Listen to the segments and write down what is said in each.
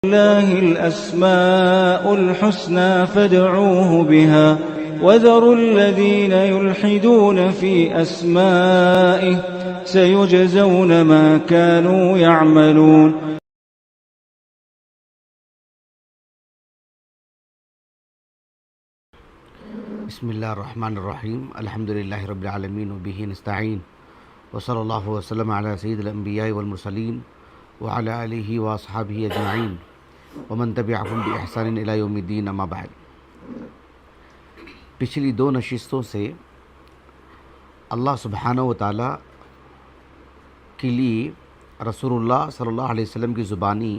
لله الأسماء الحسنى فادعوه بها وذروا الذين يلحدون في أسمائه سيجزون ما كانوا يعملون. بسم اللہ الرحمن الرحیم الحمد للہ رب العالمین وبہ نستعین وصلی اللہ وسلم علی سید الانبیاء والمرسلین وعلی آلہ واصحابہ اجمعین ومن تبعہم بإحسان الی یوم الدین اما بعد. پچھلی دو نشستوں سے اللہ سبحانہ و تعالی کے لیے رسول اللہ صلی اللہ علیہ وسلم کی زبانی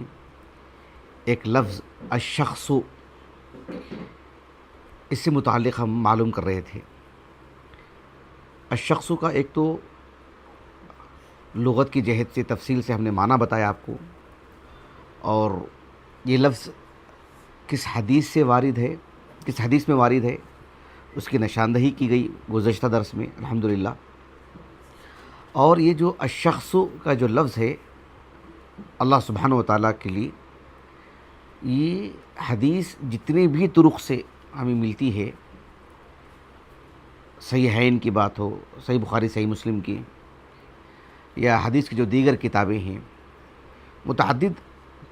ایک لفظ الشخص، اس سے متعلق ہم معلوم کر رہے تھے. الشخص کا ایک تو لغت کی جہت سے تفصیل سے ہم نے معنی بتایا آپ کو، اور یہ لفظ کس حدیث سے وارد ہے، کس حدیث میں وارد ہے اس کی نشاندہی کی گئی گزشتہ درس میں الحمدللہ. اور یہ جو الشخص کا جو لفظ ہے اللہ سبحانہ و تعالیٰ کے لیے، یہ حدیث جتنے بھی طرق سے ہمیں ملتی ہے، صحیحین کی بات ہو، صحیح بخاری صحیح مسلم کی، یا حدیث کی جو دیگر کتابیں ہیں، متعدد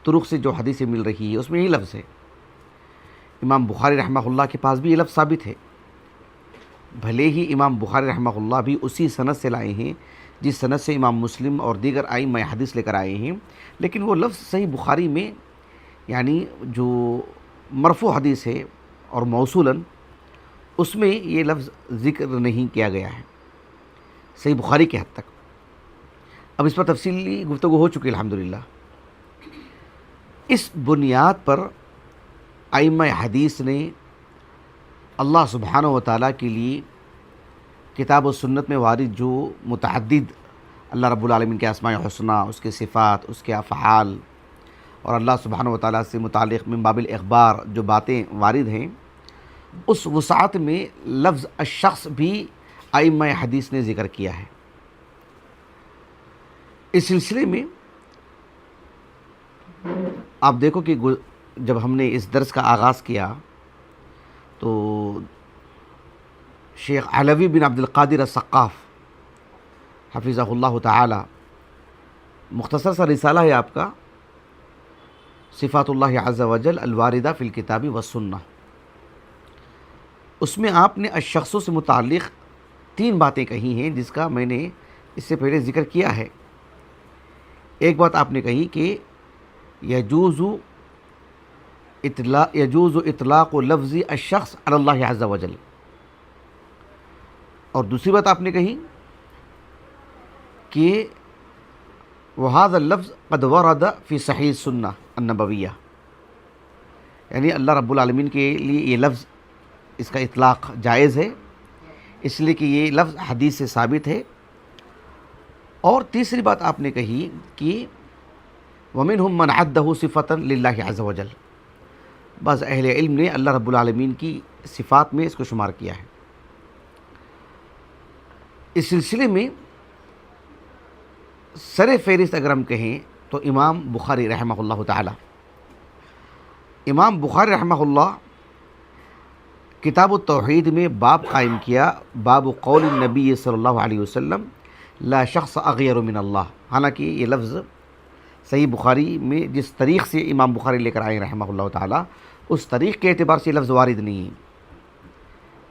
طرق سے جو حدیثیں مل رہی ہے اس میں یہی لفظ ہے. امام بخاری رحمہ اللہ کے پاس بھی یہ لفظ ثابت ہے، بھلے ہی امام بخاری رحمہ اللہ بھی اسی سند سے لائے ہیں جس سند سے امام مسلم اور دیگر ائمہ حدیث لے کر آئے ہیں، لیکن وہ لفظ صحیح بخاری میں یعنی جو مرفوع حدیث ہے اور موصولاً اس میں یہ لفظ ذکر نہیں کیا گیا ہے صحیح بخاری کے حد تک. اب اس پر تفصیلی گفتگو ہو چکی الحمدللہ. اس بنیاد پر ائمہ حدیث نے اللہ سبحانہ و تعالیٰ کے لیے کتاب و سنت میں وارد جو متعدد اللہ رب العالمین کے اسماء حسنہ، اس کے صفات، اس کے افعال اور اللہ سبحانہ و تعالیٰ سے متعلق من باب الاخبار جو باتیں وارد ہیں، اس وسعت میں لفظ الشخص بھی ائمہ حدیث نے ذکر کیا ہے. اس سلسلے میں آپ دیکھو کہ جب ہم نے اس درس کا آغاز کیا تو شیخ علوی بن عبد القادر السقاف حفظہ اللہ تعالی، مختصر سا رسالہ ہے آپ کا، صفات اللہ عز وجل الواردہ فی الکتاب والسنہ، اس میں آپ نے الشخص سے متعلق 3 باتیں کہی ہیں جس کا میں نے اس سے پہلے ذکر کیا ہے. ایک بات آپ نے کہی کہ یجوز اطلاق لفظ الشخص علی اللہ عز وجل، اور دوسری بات آپ نے کہی کہ وہذا اللفظ قد ورد فی صحیح السنہ النبویہ، یعنی اللہ رب العالمین کے لیے یہ لفظ اس کا اطلاق جائز ہے اس لیے کہ یہ لفظ حدیث سے ثابت ہے. اور تیسری بات آپ نے کہی کہ وَمِنْهُمْ مَنْ عَدَّهُ صِفَةً لِلَّهِ عَزَّ وَجَلَّ، بعض اہل علم نے اللہ رب العالمین کی صفات میں اس کو شمار کیا ہے. اس سلسلے میں سر فہرست اگر ہم کہیں تو امام بخاری رحمہ اللہ تعالی، امام بخاری رحمہ اللہ کتاب التوحید میں باب قائم کیا، باب قول النبی صلی اللہ علیہ وسلم لا شخص اغیر من اللہ. حالانکہ یہ لفظ صحیح بخاری میں جس طریق سے امام بخاری لے کر آئے رحمہ اللہ تعالی، اس طریق کے اعتبار سے یہ لفظ وارد نہیں ہے،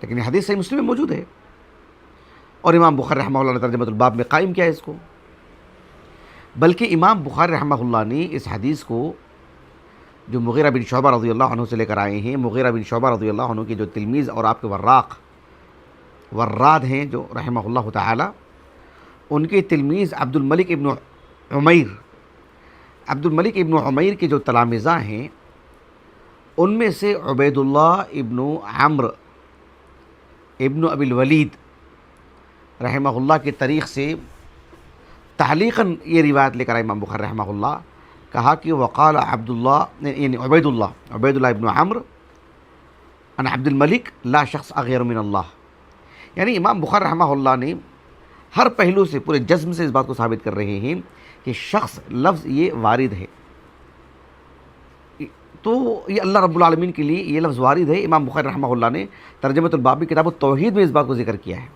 لیکن یہ حدیث صحیح مسلم میں موجود ہے، اور امام بخاری رحمہ اللہ نے ترجمۃ الباب میں قائم کیا ہے اس کو. بلکہ امام بخاری رحمہ اللہ نے اس حدیث کو جو مغیرہ بن شعبہ رضی اللہ عنہ سے لے کر آئے ہیں، مغیرہ بن شعبہ رضی اللہ عنہ کے جو تلمیذ اور آپ کے وراد ہیں جو رحمہ اللہ تعالی، ان کے تلمیذ عبد الملک ابن عمیر کے جو تلامذہ ہیں، ان میں سے عبید اللہ ابن عمرو ابن ابی الولید رحمہ اللہ کے طریق سے تعلیقاً یہ روایت لے کر آئے امام بخاری رحمہ اللہ، کہا کہ وقال عبداللہ یعنی عبید اللہ ابن عمرو عن عبد الملک لا شخص اغیر من اللہ. یعنی امام بخاری رحمہ اللہ نے ہر پہلو سے پورے جزم سے اس بات کو ثابت کر رہے ہیں کہ شخص لفظ یہ وارد ہے. تو یہ اللہ رب العالمین کے لیے یہ لفظ وارد ہے. امام بخاری رحمہ اللہ نے ترجمۃ الباب میں کتاب التوحید میں اس بات کو ذکر کیا ہے.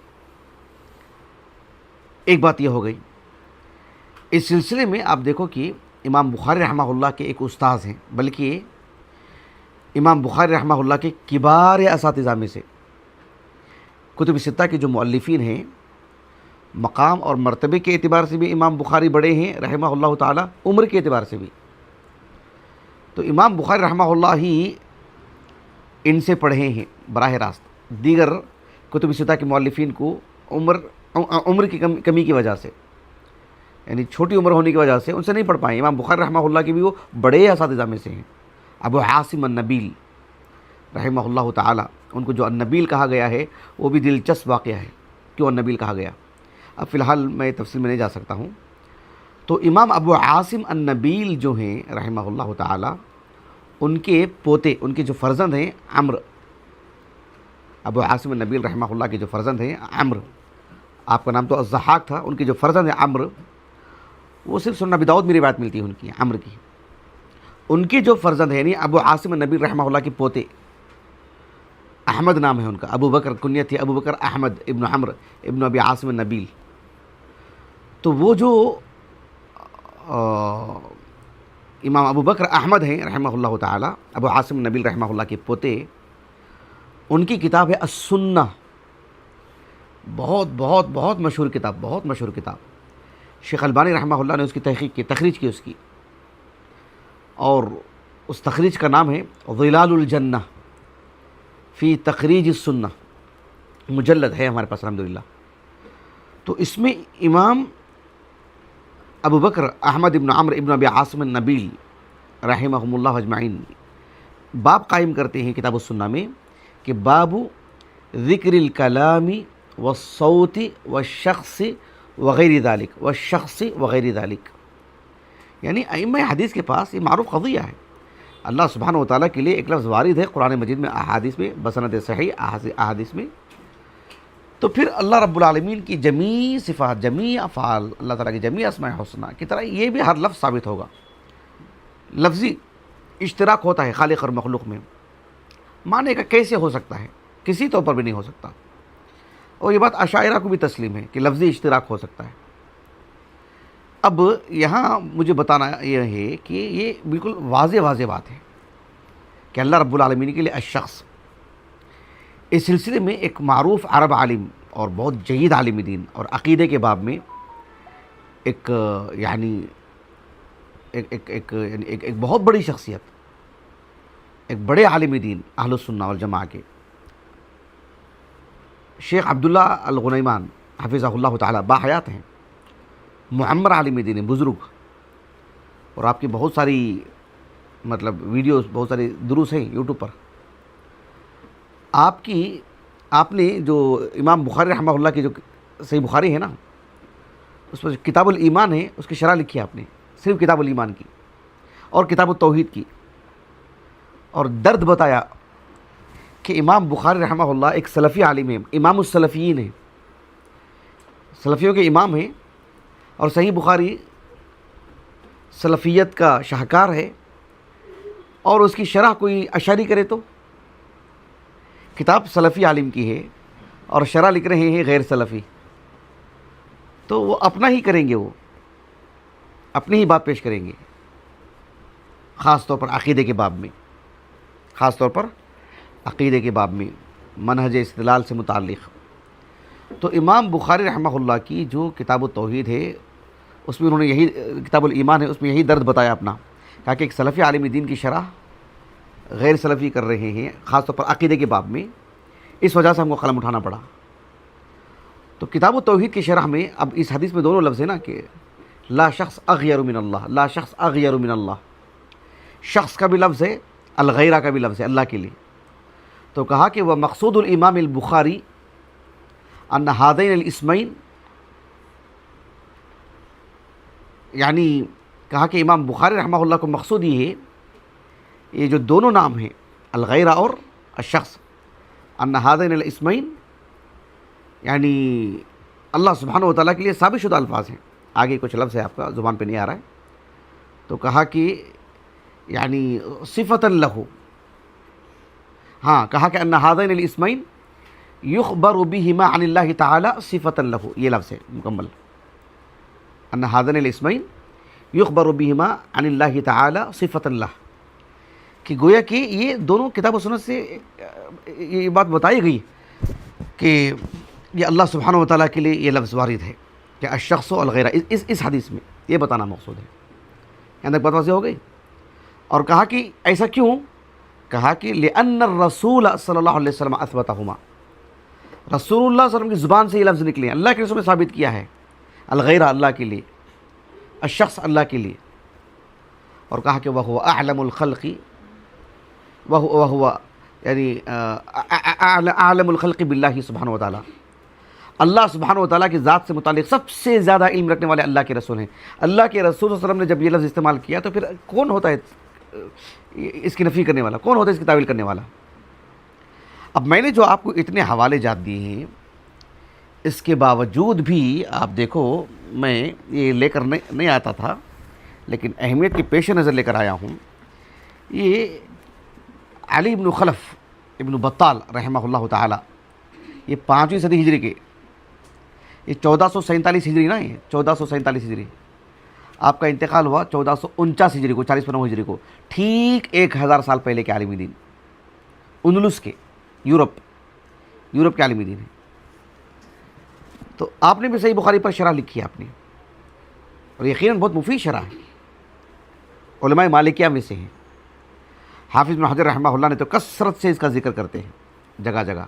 ایک بات یہ ہو گئی. اس سلسلے میں آپ دیکھو کہ امام بخاری رحمہ اللہ کے ایک استاذ ہیں، بلکہ امام بخاری رحمہ اللہ کے کبار اساتذہ میں سے، کتب ستہ کے جو مؤلفین ہیں، مقام اور مرتبے کے اعتبار سے بھی امام بخاری بڑے ہیں رحمہ اللہ تعالی، عمر کے اعتبار سے بھی. تو امام بخاری رحمہ اللہ ہی ان سے پڑھے ہیں براہ راست. دیگر کتب ستہ کے مؤلفین کو عمر کی کمی کی وجہ سے، یعنی چھوٹی عمر ہونے کی وجہ سے ان سے نہیں پڑھ پائے. امام بخاری رحمہ اللہ کی بھی وہ بڑے اساتذہ میں سے ہیں. ابو عاصم النبیل رحمہ اللہ تعالی، ان کو جو النبیل کہا گیا ہے وہ بھی دلچسپ واقعہ ہے. کیوں النبیل کہا گیا؟ اب فی الحال میں تفصیل میں نہیں جا سکتا ہوں. تو امام ابو عاصم النبیل جو ہیں رحمہ اللہ تعالی، ان کے پوتے، ان کے جو فرزند ہیں عمرو، ابو عاصم النبیل رحمہ اللہ کے جو فرزند ہیں عمرو، آپ کا نام تو الضحاک تھا، ان کے جو فرزند ہیں عمرو، وہ صرف سنن ابی داؤد میں روایت ملتی ہے ان کی، عمرو کی. ان کے جو فرزند ہیں یعنی ابو عاصم النبیل رحمہ اللہ کے پوتے، احمد نام ہے ان کا، ابو بکر کنیت ہے ابو بکر احمد ابن عمرو ابن ابی عاصم النبیل. تو وہ جو امام ابو بکر احمد ہیں رحمہ اللہ تعالی، ابو عاصم النبیل رحمہ اللہ کے پوتے، ان کی کتاب ہے السنہ. بہت بہت بہت مشہور کتاب، بہت مشہور کتاب. شیخ البانی رحمہ اللہ نے اس کی تحقیق کی، تخریج کی اس کی، اور اس تخریج کا نام ہے ظلال الجنہ فی تخریج السنہ. مجلد ہے ہمارے پاس الحمدللہ. تو اس میں امام ابو بکر احمد ابن عمرو ابن ابی عاصم النبیل رحمہم اللہ اجمعین باب قائم کرتے ہیں کتاب السنہ میں کہ باب ذکر الکلام والصوت والشخص وغیر ذالک، والشخص وغیر ذالک. یعنی ائمہ حدیث کے پاس یہ معروف قضیہ ہے. اللہ سبحانہ وتعالیٰ کے لیے ایک لفظ وارد ہے قرآن مجید میں، احادیث میں، بسند صحیح احادیث میں. تو پھر اللہ رب العالمین کی جمیع صفات، جمیع افعال، اللہ تعالیٰ کی جمیع اسماء حسنہ کی طرح یہ بھی ہر لفظ ثابت ہوگا. لفظی اشتراک ہوتا ہے خالق اور مخلوق میں. معنی کا کیسے ہو سکتا ہے؟ کسی طور پر بھی نہیں ہو سکتا. اور یہ بات اشاعرہ کو بھی تسلیم ہے کہ لفظی اشتراک ہو سکتا ہے. اب یہاں مجھے بتانا یہ ہے کہ یہ بالکل واضح بات ہے کہ اللہ رب العالمین کے لیے الشخص. اس سلسلے میں ایک معروف عرب عالم اور بہت جید عالم دین اور عقیدے کے باب میں ایک بہت بڑی شخصیت، ایک بڑے عالم دین اہل السنہ والجماعہ کے شیخ عبداللہ الغنیمان حفظہ اللہ تعالی باحیات ہیں، معمر عالم دین ہیں، بزرگ. اور آپ کی بہت ساری ویڈیوز، بہت سارے دروس ہیں یوٹیوب پر. آپ نے جو امام بخاری رحمہ اللہ کی جو صحیح بخاری ہے نا، اس پر کتاب الایمان ہے، اس کی شرح لکھی ہے آپ نے، صرف کتاب الایمان کی اور کتاب التوحید کی. اور درد بتایا کہ امام بخاری رحمہ اللہ ایک سلفی عالم ہے، امام السلفیین ہیں، سلفیوں کے امام ہیں. اور صحیح بخاری سلفیت کا شاہکار ہے، اور اس کی شرح کوئی اشعری کرے تو کتاب سلفی عالم کی ہے اور شرح لکھ رہے ہیں غیر سلفی، تو وہ اپنا ہی کریں گے، وہ اپنی ہی بات پیش کریں گے، خاص طور پر عقیدے کے باب میں، خاص طور پر عقیدے کے باب میں منہج استدلال سے متعلق. تو امام بخاری رحمہ اللہ کی جو کتاب التوحید ہے، اس میں انہوں نے یہی، کتاب الایمان ہے، اس میں یہی درد بتایا اپنا، کہا کہ ایک سلفی عالم دین کی شرح غیر سلفی کر رہے ہیں، خاص طور پر عقیدے کے باب میں، اس وجہ سے ہم کو قلم اٹھانا پڑا. تو کتاب التوحید کی شرح میں اب اس حدیث میں دونوں لفظ ہیں نا کہ لا شخص اغیر من اللہ، لا شخص اغیر من اللہ، شخص کا بھی لفظ ہے، الغیرہ کا بھی لفظ ہے اللہ کے لیے. تو کہا کہ وہ مقصود الامام البخاری ان ہذین الاسمین، یعنی کہا کہ امام بخاری رحمہ اللہ کو مقصود یہ ہے، یہ جو دونوں نام ہیں الغیرہ اور الشخص، ان ہذین الاسمین، یعنی اللہ سبحانہ وتعالیٰ کے لیے ثابت شدہ الفاظ ہیں. آگے کچھ لفظ ہے آپ کا زبان پہ نہیں آ رہا ہے. تو کہا کہ یعنی صفۃ لہ، ہاں کہا کہ ان ہذین الاسمین یخبر بہما عن اللہ تعالی صفۃ لہ، یہ لفظ ہے مکمل، ان ہذین الاسمین یخبر بہما عن اللہ تعالی صفۃ لہ، کہ گویا کہ یہ دونوں کتاب و سنت سے یہ بات بتائی گئی کہ یہ اللہ سبحانہ و تعالیٰ کے لیے یہ لفظ وارد ہے کہ الشخص الغیرہ، اس حدیث میں یہ بتانا مقصود ہے. یہاں تک بات واضح ہو گئی. اور کہا کہ ایسا کیوں؟ کہا کہ لأن الرسول صلی اللہ علیہ وسلم اثبتہما، رسول اللہ صلی اللہ علیہ وسلم کی زبان سے یہ لفظ نکلے ہیں، اللہ کے رسول نے ثابت کیا ہے الغیرہ اللہ کے لیے، الشخص اللہ کے لیے. اور کہا کہ وہو اعلم الخلق، وہو یعنی اعلم الخلق باللہ سبحانہ و تعالیٰ، اللہ سبحانہ و تعالیٰ کی ذات سے متعلق سب سے زیادہ علم رکھنے والے اللہ کے رسول ہیں. اللہ کے رسول صلی اللہ علیہ وسلم نے جب یہ لفظ استعمال کیا تو پھر کون ہوتا ہے اس کی نفی کرنے والا، کون ہوتا ہے اس کی تعویل کرنے والا؟ اب میں نے جو آپ کو اتنے حوالے جات دیے ہیں، اس کے باوجود بھی آپ دیکھو میں یہ لے کر نہیں آتا تھا، لیکن اہمیت کے پیش نظر لے کر آیا ہوں. یہ علی بن خلف ابن بطال رحمہ اللہ تعالی، یہ 5ویں صدی ہجری کے، یہ 1447 ہجری نا، یہ 1447 ہجری، آپ کا انتقال ہوا 1449 ہجری کو، 40 ہجری کو، ٹھیک 1000 سال پہلے کے عالم دین، اندلس کے، یورپ کے عالم دین ہے. تو آپ نے بھی صحیح بخاری پر شرح لکھی ہے آپ نے، اور یقیناً بہت مفید شرح ہے، علماء مالکیہ میں سے ہیں. حافظ بن حجر رحمہ اللہ نے تو کثرت سے اس کا ذکر کرتے ہیں جگہ جگہ،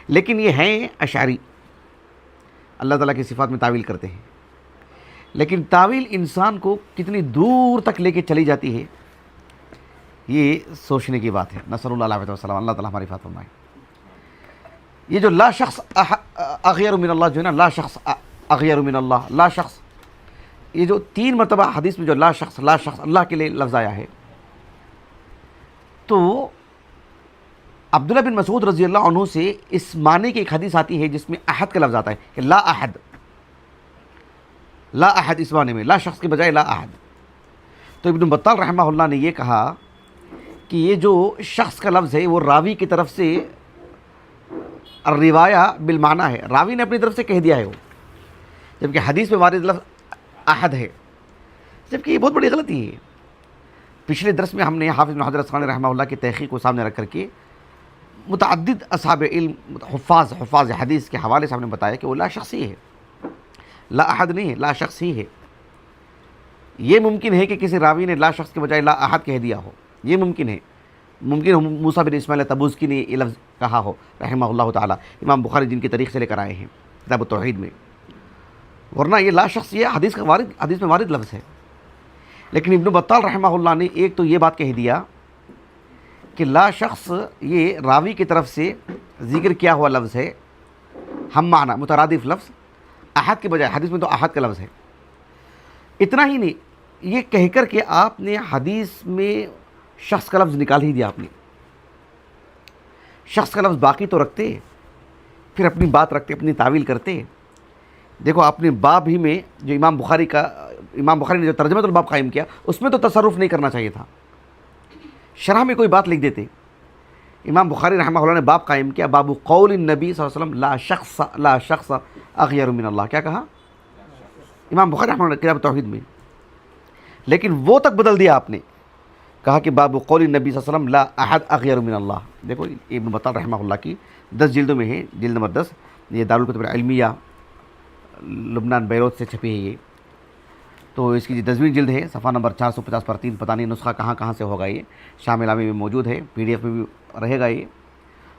لیکن یہ ہیں اشعری، اللہ تعالیٰ کی صفات میں تعویل کرتے ہیں. لیکن تعویل انسان کو کتنی دور تک لے کے چلی جاتی ہے، یہ سوچنے کی بات ہے. نصر اللہ علیہ وسلم، اللہ تعالیٰ ہماری حفاظت فرمائے. یہ جو لا شخص اغیر من اللہ جو ہے نا، لا شخص اغیر من اللہ، لا شخص، یہ جو 3 مرتبہ حدیث میں جو لا شخص اللہ کے لیے لفظ آیا ہے، تو عبداللہ بن مسعود رضی اللہ عنہ سے اس معنی کی ایک حدیث آتی ہے جس میں احد کا لفظ آتا ہے کہ لا احد، لا احد، اس معنی میں لا شخص کے بجائے لا احد. تو ابن بطال رحمہ اللہ نے یہ کہا کہ یہ جو شخص کا لفظ ہے وہ راوی کی طرف سے الروایہ بالمعنی ہے، راوی نے اپنی طرف سے کہہ دیا ہے وہ، جبکہ حدیث میں وارد لفظ احد ہے، جبکہ یہ بہت بڑی غلطی ہے. پچھلے درس میں ہم نے حافظ بن حجر اسقلانی رحمہ اللہ کی تحقیق کو سامنے رکھ کر کے متعدد اصحاب علم، حفاظ حدیث کے حوالے سے ہم نے بتایا کہ وہ لا شخصی ہے، لا احد نہیں ہے، لا شخص ہی ہے. یہ ممکن ہے کہ کسی راوی نے لا شخص کے بجائے لا احد کہہ دیا ہو، یہ ممکن ہے. ممکن ہے موسیٰ بن اسماعیل تبوذکی نے یہ لفظ کہا ہو رحمہ اللہ تعالی، امام بخاری جن کی تاریخ سے لے کر آئے ہیں کتاب التوحید میں، ورنہ یہ لا شخص یہ حدیث میں وارد لفظ ہے. لیکن ابن بطال رحمہ اللہ نے ایک تو یہ بات کہہ دیا کہ لا شخص یہ راوی کی طرف سے ذکر کیا ہوا لفظ ہے، ہم معنی مترادف لفظ، احد کے بجائے حدیث میں تو احد کا لفظ ہے. اتنا ہی نہیں، یہ کہہ کر کہ آپ نے حدیث میں شخص کا لفظ نکال ہی دیا. آپ نے شخص کا لفظ باقی تو رکھتے، پھر اپنی بات رکھتے، اپنی تعویل کرتے. دیکھو آپ نے باب ہی میں جو امام بخاری نے جو ترجمۃ الباب قائم کیا، اس میں تو تصرف نہیں کرنا چاہیے تھا، شرح میں کوئی بات لکھ دیتے. امام بخاری رحمہ اللہ نے باب قائم کیا، باب قول النبی صلی اللہ علیہ وسلم لا شخص اغیر من اللہ. کیا کہا امام بخاری رحمہ اللہ نے کتاب توحید میں، لیکن وہ تک بدل دیا آپ نے، کہا کہ باب قول النبی صلی اللہ علیہ وسلم لا احد اغیر من اللہ. دیکھو ابن بطال رحمہ اللہ کی 10 جلدوں میں ہے، جلد نمبر 10، یہ دارالکتب العلمیہ لبنان بیروت سے چھپی ہے یہ. تو اس کی 10ویں جلد ہے، صفحہ نمبر 450 پر 3. پتہ نہیں نسخہ کہاں سے ہوگا، یہ شام علامی میں موجود ہے، PDF میں بھی رہے گا یہ،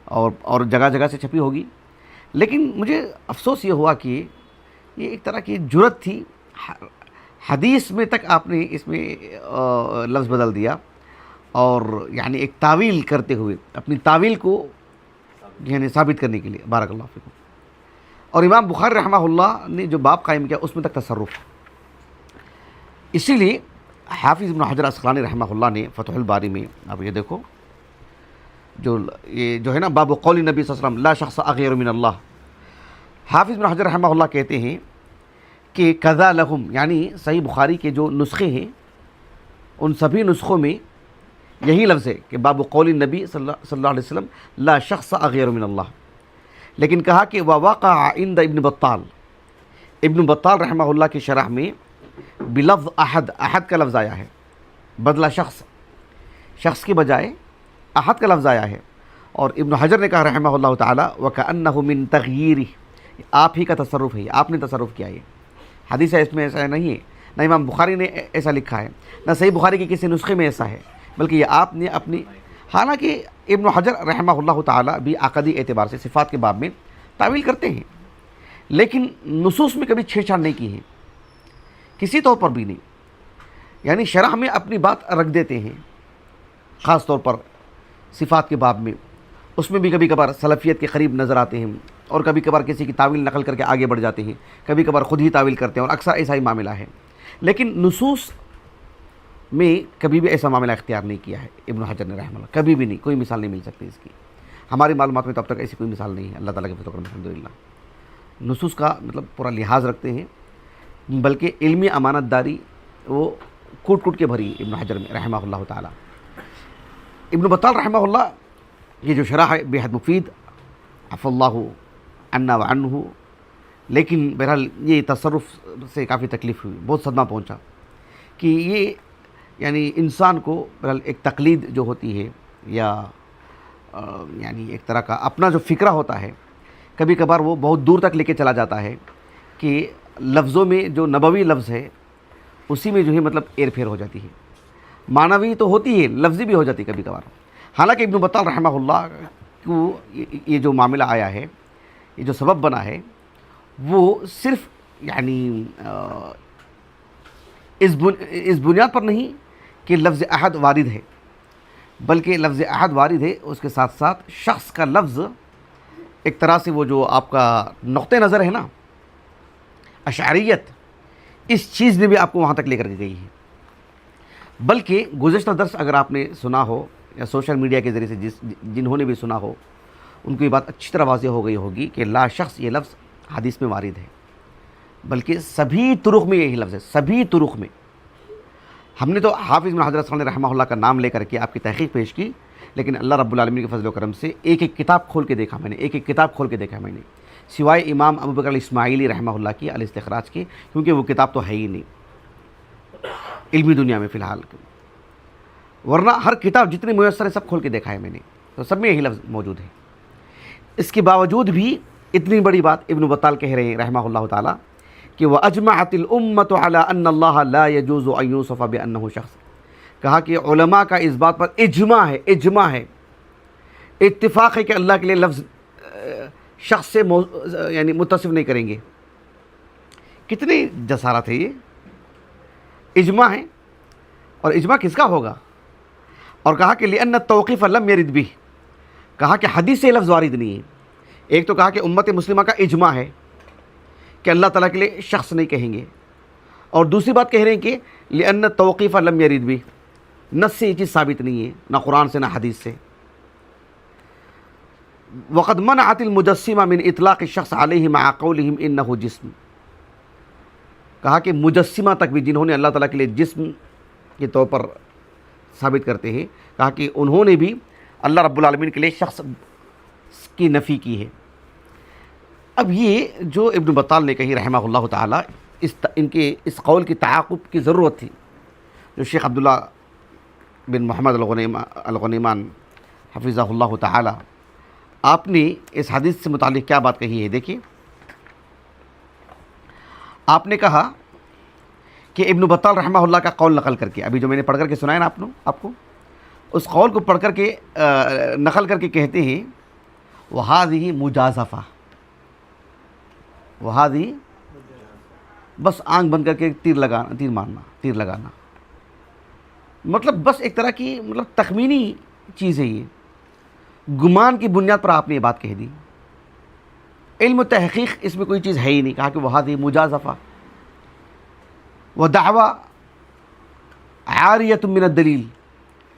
اور جگہ جگہ سے چھپی ہوگی. لیکن مجھے افسوس یہ ہوا کہ یہ ایک طرح کی جرت تھی، حدیث میں تک آپ نے اس میں لفظ بدل دیا، اور یعنی ایک تعویل کرتے ہوئے اپنی تعویل کو یعنی ثابت کرنے کے لیے. بارک اللہ فیکم. اور امام بخاری رحمہ اللہ نے جو باب قائم کیا اس میں تک تصرف. اسی لیے حافظ بن حجر اسقلانی رحمہ اللہ نے فتح الباری میں، اب یہ دیکھو یہ جو ہے نا باب قول نبی صلی اللہ علیہ وسلم لا شخص اغیر من اللہ، حافظ بن حجر رحمہ اللہ کہتے ہیں کہ کذا لہم، یعنی صحیح بخاری کے جو نسخے ہیں ان سبھی نسخوں میں یہی لفظ ہے کہ باب قول نبی صلی اللہ علیہ وسلم لا شخص اغیر من اللہ، لیکن کہا کہ وواقع عند ابن بطال رحمہ اللہ کی شرح میں بلفظ احد، احد کا لفظ آیا ہے، بدلہ شخص کی بجائے احد کا لفظ آیا ہے. اور ابن حجر نے کہا رحمہ اللہ تعالی وَكَأَنَّهُ مِن تَغْيِيرِ، آپ ہی کا تصرف ہے، آپ نے تصرف کیا. یہ حدیث ہے، اس میں ایسا نہیں ہے، نہ امام بخاری نے ایسا لکھا ہے، نہ صحیح بخاری کے کسی نسخے میں ایسا ہے، بلکہ یہ آپ نے اپنی. حالانکہ ابن حجر رحمہ اللہ تعالی بھی عقدی اعتبار سے صفات کے باب میں تعویل کرتے ہیں، لیکن نصوص میں کبھی چھیڑ چھاڑ نہیں کی ہے، کسی طور پر بھی نہیں. یعنی شرح میں اپنی بات رکھ دیتے ہیں، خاص طور پر صفات کے باب میں، اس میں بھی کبھی کبھار سلفیت کے قریب نظر آتے ہیں، اور کبھی کبھار کسی کی تعویل نقل کر کے آگے بڑھ جاتے ہیں، کبھی کبھار خود ہی تعویل کرتے ہیں، اور اکثر ایسا ہی معاملہ ہے. لیکن نصوص میں کبھی بھی ایسا معاملہ اختیار نہیں کیا ہے ابن حجر نے رحمہ اللہ، کبھی بھی نہیں، کوئی مثال نہیں مل سکتی اس کی. ہماری معلومات میں تو اب تک ایسی کوئی مثال نہیں ہے، اللہ تعالیٰ کے فضل و کرم الحمدللہ. نصوص کا مطلب پورا لحاظ رکھتے ہیں، بلکہ علمی امانت داری وہ کوٹ کوٹ کے بھری ابن حجر میں رحمہ اللہ تعالی. ابن بطال رحمہ اللہ یہ جو شرح ہے بے حد مفید، عفو اللہ عنا وعنہ. لیکن بہرحال یہ تصرف سے کافی تکلیف ہوئی، بہت صدمہ پہنچا کہ یہ یعنی انسان کو بہرحال ایک تقلید جو ہوتی ہے، یا یعنی ایک طرح کا اپنا جو فکرہ ہوتا ہے، کبھی کبھار وہ بہت دور تک لے کے چلا جاتا ہے کہ لفظوں میں جو نبوی لفظ ہے اسی میں جو ہے مطلب ایر پھیر ہو جاتی ہے، معنوی تو ہوتی ہے، لفظی بھی ہو جاتی ہے کبھی کبھار. حالانکہ ابن بطال رحمہ اللہ کو یہ جو معاملہ آیا ہے، یہ جو سبب بنا ہے، وہ صرف یعنی اس بنیاد پر نہیں کہ لفظ احد وارد ہے، بلکہ لفظ احد وارد ہے، اس کے ساتھ ساتھ شخص کا لفظ ایک طرح سے وہ جو آپ کا نقطہ نظر ہے نا، اشعریت، اس چیز نے بھی آپ کو وہاں تک لے کر کے گئی ہے. بلکہ گزشتہ درس اگر آپ نے سنا ہو یا سوشل میڈیا کے ذریعے سے جنہوں نے بھی سنا ہو، ان کو یہ بات اچھی طرح واضح ہو گئی ہوگی کہ لا شخص یہ لفظ حدیث میں وارد ہے، بلکہ سبھی طرق میں یہی لفظ ہے، سبھی طرق میں. ہم نے تو حافظ بن حجر اسقلانی رحمہ اللہ کا نام لے کر کے آپ کی تحقیق پیش کی، لیکن اللہ رب العالمین کے فضل و کرم سے ایک ایک کتاب کھول کے دیکھا میں نے، ایک ایک کتاب کھول کے دیکھا میں نے، سوائے امام ابو بکر الاسماعیلی رحمہ اللہ کی الاستخراج کی، کیونکہ وہ کتاب تو ہے ہی نہیں علمی دنیا میں فی الحال. ورنہ ہر کتاب جتنی میسر ہے سب کھول کے دیکھا ہے میں نے، تو سب میں یہی لفظ موجود ہے. اس کے باوجود بھی اتنی بڑی بات ابن بطال کہہ رہے ہیں رحمہ اللہ تعالی کہ وَأَجْمَعَتِ الْأُمَّةُ عَلَىٰ أَنَّ اللَّهَ لَا يَجُوزُ أَن يُوصَفَ بِأَنَّهُ شَخْصٌ. کہا کہ علماء کا اس بات پر اجماع ہے، اتفاق ہے کہ اللہ کے لیے لفظ شخص سے یعنی متصف نہیں کریں گے. کتنی جسارت ہے، یہ اجماع ہے. اور اجماع کس کا ہوگا؟ اور کہا کہ لِأَنَّ التَّوْقِيفَ لَمْ يَرِدْ بِهِ، کہا کہ حدیث سے لفظ وارد نہیں ہے. ایک تو کہا کہ امت مسلمہ کا اجماع ہے کہ اللہ تعالیٰ کے لیے شخص نہیں کہیں گے، اور دوسری بات کہہ رہے ہیں کہ لِأَنَّ التَّوْقِيفَ لَمْ يَرِدْ بِهِ، نص سے یہ چیز ثابت نہیں ہے، نہ قرآن سے نہ حدیث سے. وقد منعت المجسمہ من اطلاق الشخص علیہ مع قولہم انہ جسم. کہا کہ مجسمہ تک بھی جنہوں نے اللہ تعالیٰ کے لیے جسم کے طور پر ثابت کرتے ہیں، کہا کہ انہوں نے بھی اللہ رب العالمین کے لیے شخص کی نفی کی ہے. اب یہ جو ابن بطال نے کہی رحمہ اللہ تعالی، ان کے اس قول کی تعاقب کی ضرورت تھی. جو شیخ عبداللہ بن محمد الغنیمان حفظہ اللہ تعالی، آپ نے اس حدیث سے متعلق کیا بات کہی ہے دیکھیے. آپ نے کہا کہ ابن بطال رحمہ اللہ کا قول نقل کر کے، ابھی جو میں نے پڑھ کر کے سنایا نا آپ کو، اس قول کو پڑھ کر کے نقل کر کے کہتے ہیں وَهَذِهِ مُجَازَفَةٌ، وَهَذِهِ بس آنکھ بند کر کے تیر لگانا، مطلب بس ایک طرح کی مطلب تخمینی چیز ہے، یہ گمان کی بنیاد پر آپ نے یہ بات کہہ دی. علم و تحقیق اس میں کوئی چیز ہے ہی نہیں. کہا کہ وَهَذِهِ مُجَازَفَةٌ وَدَعْوَى عَارِيَةٌ مِّنَ الدَّلِيلِ.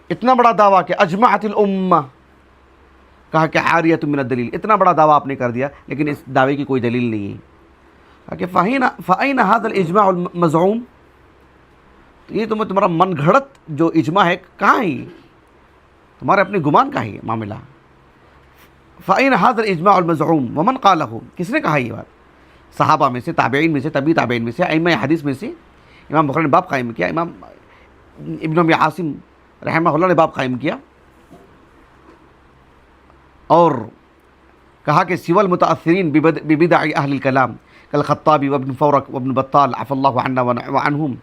اتنا بڑا دعویٰ کہ اجمعت الامہ، کہا کہ عاریۃ من الدلیل، اتنا بڑا دعویٰ آپ نے کر دیا لیکن اس دعوے کی کوئی دلیل نہیں ہے. کہا کہ فَأَيْنَ هَذَا الْإِجْمَاعُ الْمَزْعُومُ، تو یہ تمہارا من گھڑت جو اجماع ہے کہاں ہے؟ یہ تمہارے اپنے گمان کا ہے معاملہ. فَإِنْ هَذَا الْإِجْمَاعُ الْمَزْعُومُ وَمَنْ قَالَهُ، کس نے کہا یہ بات؟ صحابہ میں سے، تابعین میں سے، تبی تابعین میں سے، ائمہ حدیث میں سے. امام بخاری نے باب قائم کیا، امام ابن ابی عاصم رحمہ اللہ نے باب قائم کیا اور کہا کہ سوى المتأثرین ببدع اہل الکلام کالخطابی وابن فورک وابن بطال عفى اللہ عنا وعنہم،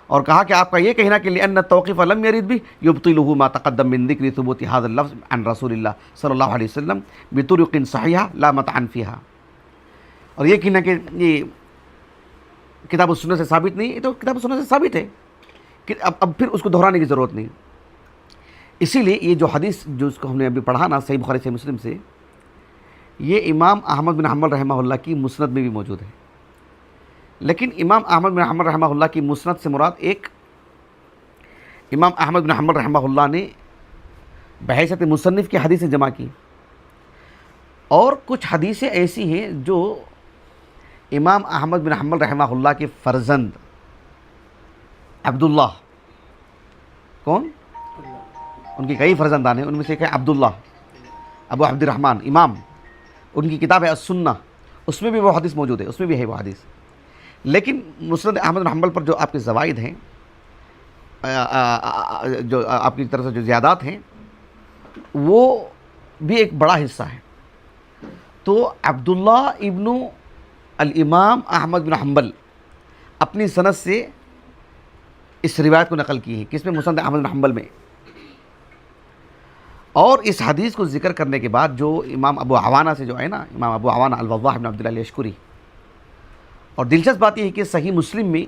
اور کہا کہ آپ کا یہ کہنا کہ لأن التوقيف لم يرد به يبطله ما تقدم من ذکر ثبوت هذا اللفظ عن رسول اللہ صلی اللہ علیہ وسلم بطرق صحیحہ لا مطعن فيها، اور یہ کہنا کہ یہ کتاب و سنت سے ثابت نہیں، یہ تو کتاب و سنت سے ثابت ہے کہ اب پھر اس کو دہرانے کی ضرورت نہیں. اسی لیے یہ جو حدیث جو اس کو ہم نے ابھی پڑھا نا صحیح بخاری صحیح مسلم سے، یہ امام احمد بن حنبل رحمہ اللہ کی مسند میں بھی موجود ہے. لیکن امام احمد بن حنبل رحمہ اللہ کی مسند سے مراد ایک امام احمد بن حنبل رحمہ اللہ نے بحیثیت مصنف کی حدیثیں جمع کی، اور کچھ حدیثیں ایسی ہیں جو امام احمد بن حنبل رحمہ اللہ کے فرزند عبداللہ، کون؟ ان کی کئی فرزندان ہیں، ان میں سے ایک ہے عبداللہ ابو عبد الرحمن امام، ان کی کتاب ہے السنہ، اس میں بھی وہ حدیث موجود ہے، اس میں بھی ہے وہ حدیث. لیکن مسند احمد بن حنبل پر جو آپ کے زوائد ہیں، جو آپ کی طرف سے جو زیادات ہیں، وہ بھی ایک بڑا حصہ ہے. تو عبداللہ ابن الامام احمد بن حنبل اپنی سند سے اس روایت کو نقل کی ہے، کس میں؟ مسند احمد بن حنبل میں. اور اس حدیث کو ذکر کرنے کے بعد جو امام ابو عوانہ سے جو ہے نا، امام ابو عوانہ الوضاح بن عبداللہ الیشکری، اور دلچسپ بات یہ ہے کہ صحیح مسلم میں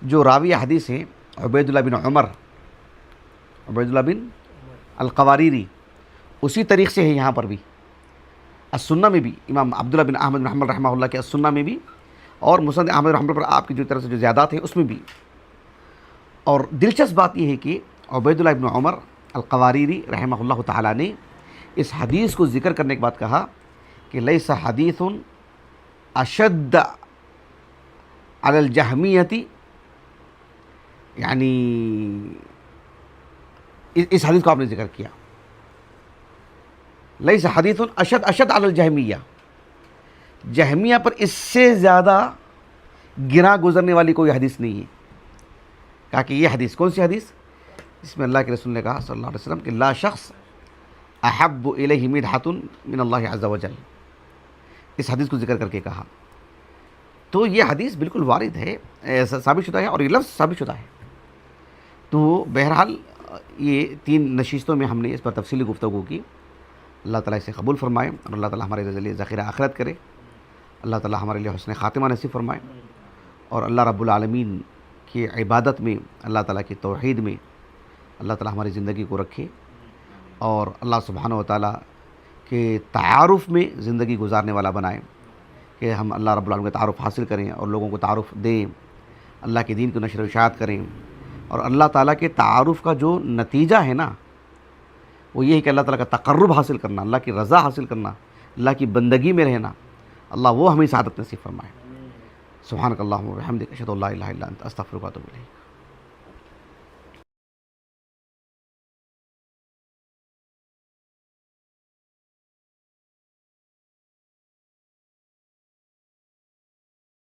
جو راوی حدیث ہیں عبید اللہ بن عمر، عبید اللہ بن القواریری، اسی طریق سے ہے یہاں پر بھی. السنہ میں بھی امام عبداللہ بن احمد بن حنبل رحمہ اللہ کے السنہ میں بھی، اور مسند احمد بن حنبل پر آپ کی جو طرف سے جو زیادات ہیں اس میں بھی. اور دلچسپ بات یہ ہے کہ عبید اللہ بن عمر القواریری رحمہ اللہ تعالیٰ نے اس حدیث کو ذکر کرنے کے بعد کہا کہ لیس حدیث اشد علی الجہمیۃ، یعنی اس حدیث کو آپ نے ذکر کیا، لیس حدیث اشد علی الجہمیہ، جہمیہ پر اس سے زیادہ گراں گزرنے والی کوئی حدیث نہیں ہے. کہا کہ یہ حدیث کون سی حدیث؟ جس میں اللہ کے رسول نے کہا صلی اللہ علیہ وسلم کہ لا شخص احب الیہ مدحۃ من اللہ عز وجل، اس حدیث کو ذکر کر کے کہا. تو یہ حدیث بالکل وارد ہے، ثابت شدہ ہے، اور یہ لفظ ثابت شدہ ہے. تو بہرحال یہ 3 نشستوں میں ہم نے اس پر تفصیلی گفتگو کی. اللہ تعالیٰ اسے قبول فرمائے، اور اللہ تعالیٰ ہمارے لیے ذخیرہ آخرت کرے. اللہ تعالیٰ ہمارے لیے حسن خاتمہ نصیب فرمائے، اور اللہ رب العالمین کی عبادت میں، اللہ تعالیٰ کی توحید میں اللہ تعالیٰ ہماری زندگی کو رکھے، اور اللہ سبحانہ و تعالیٰ کے تعارف میں زندگی گزارنے والا بنائے، کہ ہم اللہ رب العالمین کا تعارف حاصل کریں اور لوگوں کو تعارف دیں، اللہ کے دین کو نشر و اشاعت کریں. اور اللہ تعالیٰ کے تعارف کا جو نتیجہ ہے نا، وہ یہ ہے کہ اللہ تعالیٰ کا تقرب حاصل کرنا، اللہ کی رضا حاصل کرنا، اللہ کی بندگی میں رہنا. اللہ وہ ہمیں سعادت نصیب فرمائے. سبحانک اللہم و بحمدک، اشہد ان لا الہ الا انت، استغفرک و اتوب الیک.